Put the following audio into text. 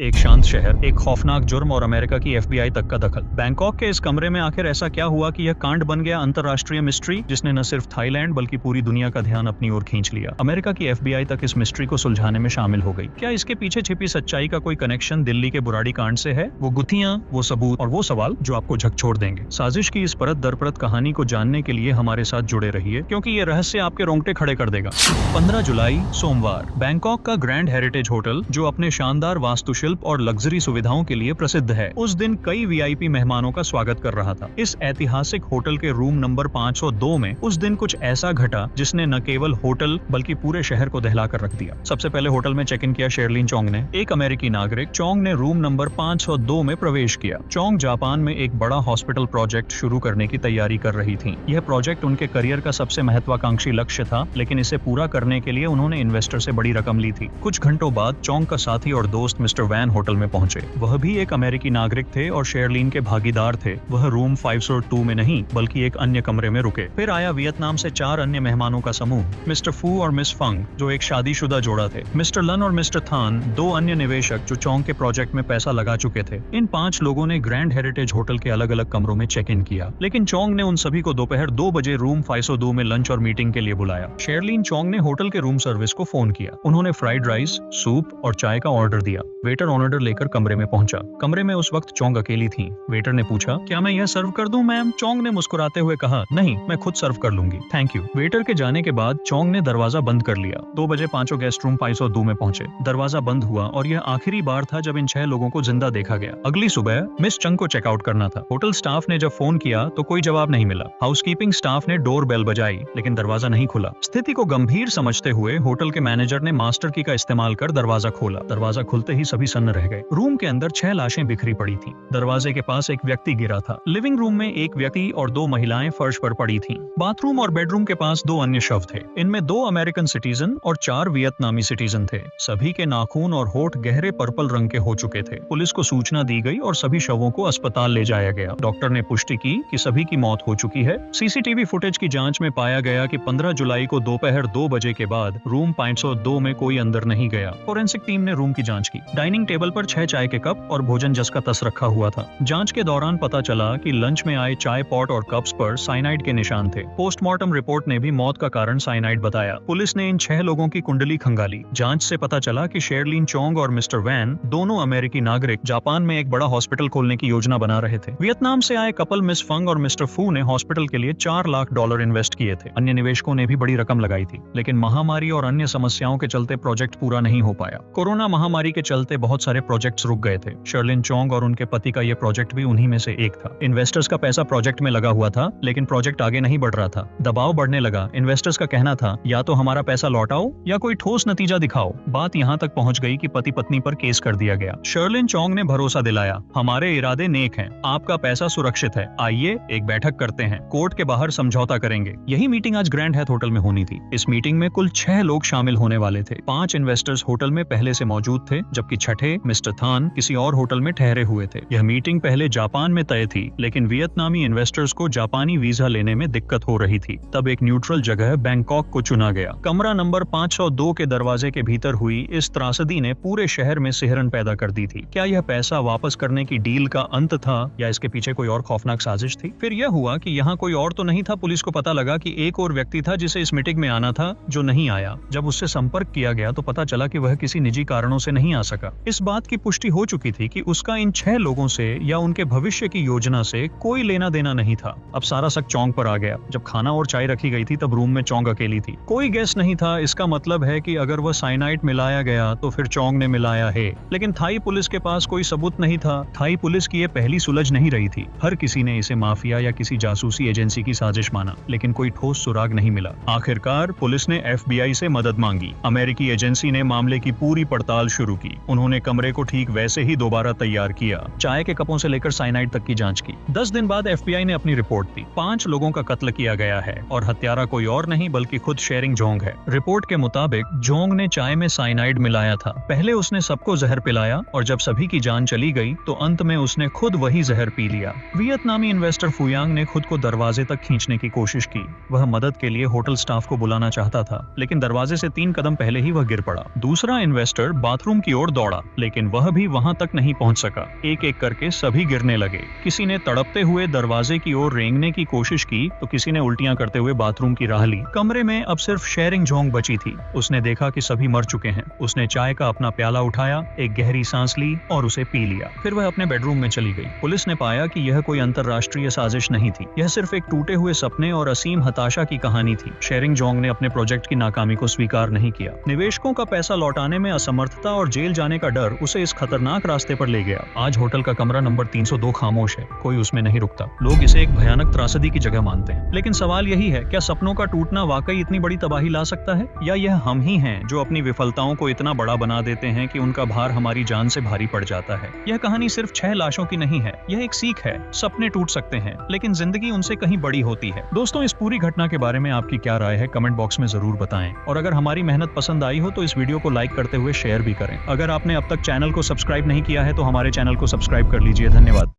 एक शांत शहर, एक खौफनाक जुर्म और अमेरिका की एफबीआई तक का दखल। बैंकॉक के इस कमरे में आखिर ऐसा क्या हुआ कि यह कांड बन गया अंतर्राष्ट्रीय मिस्ट्री, जिसने न सिर्फ थाईलैंड बल्कि पूरी दुनिया का ध्यान अपनी ओर खींच लिया। अमेरिका की एफबीआई तक इस मिस्ट्री को सुलझाने में शामिल हो गई। क्या इसके पीछे छिपी सच्चाई का कोई कनेक्शन दिल्ली के बुराड़ी कांड से है? वो गुत्थियां, वो सबूत और वो सवाल जो आपको झकझोर देंगे। साजिश की इस परत दर परत कहानी को जानने के लिए हमारे साथ जुड़े रहिए, क्योंकि ये रहस्य आपके रोंगटे खड़े कर देगा। 15 जुलाई सोमवार, बैंकॉक का ग्रैंड हेरिटेज होटल, जो अपने शानदार वास्तुशिल्प और लग्जरी सुविधाओं के लिए प्रसिद्ध है, उस दिन कई वीआईपी मेहमानों का स्वागत कर रहा था। इस ऐतिहासिक होटल के रूम नंबर 502 में उस दिन कुछ ऐसा घटा जिसने न केवल होटल बल्कि पूरे शहर को दहला कर रख दिया। सबसे पहले होटल में चेक इन किया शेरलिन चोंग ने। एक अमेरिकी नागरिक, चोंग ने रूम नंबर 502 में प्रवेश किया। चोंग जापान में एक बड़ा हॉस्पिटल प्रोजेक्ट शुरू करने की तैयारी कर रही थी। यह प्रोजेक्ट उनके करियर का सबसे महत्वाकांक्षी लक्ष्य था, लेकिन इसे पूरा करने के लिए उन्होंने इन्वेस्टर से बड़ी रकम ली थी। कुछ घंटों बाद चोंग का साथी और दोस्त मिस्टर वैन होटल में पहुंचे। वह भी एक अमेरिकी नागरिक थे और शेरलिन के भागीदार थे। वह रूम 502 में नहीं बल्कि एक अन्य कमरे में रुके। फिर आया वियतनाम से 4 अन्य मेहमानों का समूह, मिस्टर फू और मिस फंग, जो एक शादीशुदा जोड़ा थे, मिस्टर लन और मिस्टर थान, 2 अन्य निवेशक जो चोंग के प्रोजेक्ट में पैसा लगा चुके थे। इन 5 लोगों ने ग्रैंड हेरिटेज होटल के अलग अलग कमरों में चेक इन किया, लेकिन चोंग ने उन सभी को दोपहर 2 बजे रूम 502 में लंच और मीटिंग के लिए बुलाया। शेरलिन चोंग ने होटल के रूम सर्विस को फोन किया। उन्होंने फ्राइड राइस, सूप और चाय का ऑर्डर दिया। वेटर ऑर्डर लेकर कमरे में पहुंचा। कमरे में उस वक्त चोंग अकेली थी। वेटर ने पूछा, क्या मैं यह सर्व कर दूं मैम? चोंग ने मुस्कुराते हुए कहा, नहीं, मैं खुद सर्व कर लूंगी, थैंक यू। वेटर के जाने के बाद चोंग ने दरवाजा बंद कर लिया। 2 बजे 5 गेस्ट रूम 502 में पहुंचे। दरवाजा बंद हुआ और यह आखिरी बार था जब इन 6 लोगों को जिंदा देखा गया। अगली सुबह मिस चंग को चेकआउट करना था। होटल स्टाफ ने जब फोन किया तो कोई जवाब नहीं मिला। हाउसकीपिंग स्टाफ ने डोर बेल बजाई, लेकिन दरवाजा नहीं खुला। स्थिति को गंभीर समझते हुए होटल के मैनेजर ने मास्टर की का इस्तेमाल कर दरवाजा खोला। दरवाजा खुलते ही सभी सन्न रह गए। रूम के अंदर 6 लाशें बिखरी पड़ी थीं। दरवाजे के पास एक व्यक्ति गिरा था। लिविंग रूम में एक व्यक्ति और 2 महिलाएं फर्श पर पड़ी थीं। बाथरूम और बेडरूम के पास 2 अन्य शव थे। इनमें 2 अमेरिकन सिटीजन और 4 वियतनामी सिटीजन थे। सभी के नाखून और होठ गहरे पर्पल रंग के हो चुके थे। पुलिस को सूचना दी गई और सभी शवों को अस्पताल ले जाया गया। डॉक्टर ने पुष्टि की कि सभी की मौत हो चुकी है। सीसीटीवी फुटेज की जांच में पाया गया कि 15 जुलाई को दोपहर 2 बजे के बाद रूम 502 में कोई अंदर नहीं गया। फोरेंसिक टीम ने रूम की जांच की। डाइनिंग टेबल पर 6 चाय के कप और भोजन जस का तस रखा हुआ था। जांच के दौरान पता चला कि लंच में आए चाय पॉट और कप्स पर साइनाइड के निशान थे। पोस्टमार्टम रिपोर्ट ने भी मौत का कारण साइनाइड बताया। पुलिस ने इन 6 लोगों की कुंडली खंगाली। जांच से पता चला कि शेरलिन चोंग और मिस्टर वैन, दोनों अमेरिकी नागरिक, जापान में एक बड़ा हॉस्पिटल खोलने की योजना बना रहे थे। वियतनाम से आए कपल मिस फंग और मिस्टर फू ने हॉस्पिटल के लिए $4 लाख इन्वेस्ट किए थे। अन्य निवेशकों ने भी बड़ी रकम लगाई थी, लेकिन महामारी और अन्य समस्याओं के चलते प्रोजेक्ट पूरा नहीं हो पाया। कोरोना महामारी के चलते बहुत सारे प्रोजेक्ट्स रुक गए थे। शेरलिन चोंग और उनके पति का यह प्रोजेक्ट भी उन्हीं में से एक था। इन्वेस्टर्स का पैसा प्रोजेक्ट में लगा हुआ था, लेकिन प्रोजेक्ट आगे नहीं बढ़ रहा था। दबाव बढ़ने लगा। इन्वेस्टर्स का कहना था, या तो हमारा पैसा लौटाओ या कोई ठोस नतीजा दिखाओ। बात यहाँ तक पहुँच गई कि पति पत्नी पर केस कर दिया गया। शेरलिन चोंग ने भरोसा दिलाया, हमारे इरादे नेक हैं, आपका पैसा सुरक्षित है, आइए एक बैठक करते हैं, कोर्ट के बाहर समझौता करेंगे। यही मीटिंग आज ग्रैंड हैथ होटल में होनी थी। इस मीटिंग में कुल 6 लोग शामिल होने वाले थे। 5 इन्वेस्टर्स होटल में पहले से मौजूद थे, जबकि छठे मिस्टर थान किसी और होटल में ठहरे हुए थे। यह मीटिंग पहले जापान में तय थी, लेकिन वियतनामी इन्वेस्टर्स को जापानी वीजा लेने में दिक्कत हो रही थी। तब एक न्यूट्रल जगह बैंकॉक को चुना गया। कमरा नंबर 502 के दरवाजे के भीतर हुई इस त्रासदी ने पूरे शहर में सिहरन पैदा कर दी थी। क्या यह पैसा वापस करने की डील का अंत था या इसके पीछे कोई और खौफनाक साजिश थी? फिर यह हुआ कि यहाँ कोई और तो नहीं था। पुलिस को पता लगा कि एक और व्यक्ति था जिसे इस मीटिंग में आना था, जो नहीं आया। जब उससे संपर्क किया गया तो पता चला कि वह किसी निजी कारणों से नहीं आ सका। इस बात की पुष्टि हो चुकी थी कि उसका इन 6 लोगों से या उनके भविष्य की योजना से कोई लेना देना नहीं था। अब सारा शक चोंग पर आ गया। जब खाना और चाय रखी गई थी तब रूम में चोंग अकेली थी। कोई गेस्ट नहीं था। इसका मतलब है कि अगर वह साइनाइड मिलाया गया तो फिर चोंग ने मिलाया है। लेकिन थाई पुलिस के पास कोई सबूत नहीं था। थाई पुलिस की यह पहली सुलझ नहीं रही थी। हर किसी ने इसे माफिया या किसी जासूसी एजेंसी की साजिश माना, लेकिन कोई ठोस सुराग नहीं मिला। आखिरकार पुलिस ने एफबीआई से मदद मांगी। अमेरिकी एजेंसी ने मामले की पूरी पड़ताल शुरू की। उन्होंने कमरे को ठीक वैसे ही दोबारा तैयार किया। चाय के कपों से लेकर साइनाइड तक की जांच की। 10 दिन बाद एफबीआई ने अपनी रिपोर्ट दी। 5 लोगों का कत्ल किया गया है और हत्यारा कोई और नहीं बल्कि खुद शेरिंग जोंग है। रिपोर्ट के मुताबिक जोंग ने चाय में साइनाइड मिलाया था। पहले उसने सबको जहर पिलाया और जब सभी की जान चली गई तो अंत में उसने खुद वही जहर पी लिया। वियतनामी इन्वेस्टर फुयांग ने खुद को दरवाजे तक खींचने की कोशिश की। वह मदद के लिए होटल स्टाफ को बुलाना चाहता था, लेकिन दरवाजे से 3 कदम पहले ही वह गिर पड़ा। दूसरा इन्वेस्टर बाथरूम की ओर दौड़ा। लेकिन वह भी वहां तक नहीं पहुंच सका। एक एक करके सभी गिरने लगे। किसी ने तड़पते हुए दरवाजे की ओर रेंगने की कोशिश की तो किसी ने उल्टियां करते हुए बाथरूम की राह ली। कमरे में अब सिर्फ शेरिंग जोंग बची थी। उसने देखा कि सभी मर चुके हैं। उसने चाय का अपना प्याला उठाया, एक गहरी सांस ली और उसे पी लिया। फिर वह अपने बेडरूम में चली गई। पुलिस ने पाया कि यह कोई अंतरराष्ट्रीय साजिश नहीं थी। यह सिर्फ एक टूटे हुए सपने और असीम हताशा की कहानी थी। शेरिंग जोंग ने अपने प्रोजेक्ट की नाकामी को स्वीकार नहीं किया। निवेशकों का पैसा लौटाने में असमर्थता और जेल जाने का डर उसे इस खतरनाक रास्ते पर ले गया। आज होटल का कमरा नंबर 302 खामोश है। कोई उसमें नहीं रुकता। लोग इसे एक भयानक त्रासदी की जगह मानते हैं। लेकिन सवाल यही है, क्या सपनों का टूटना वाकई इतनी बड़ी तबाही ला सकता है, या यह हम ही हैं जो अपनी विफलताओं को इतना बड़ा बना देते हैं कि उनका भार हमारी जान से भारी पड़ जाता है। यह कहानी सिर्फ 6 लाशों की नहीं है। यह एक सीख है। सपने टूट सकते हैं, लेकिन जिंदगी उनसे कहीं बड़ी होती है। दोस्तों, इस पूरी घटना के बारे में आपकी क्या राय है, कमेंट बॉक्स में जरूर बताएं। और अगर हमारी मेहनत पसंद आई हो तो इस वीडियो को लाइक करते हुए शेयर भी करें। अगर आपने अब तक चैनल को सब्सक्राइब नहीं किया है तो हमारे चैनल को सब्सक्राइब कर लीजिए। धन्यवाद।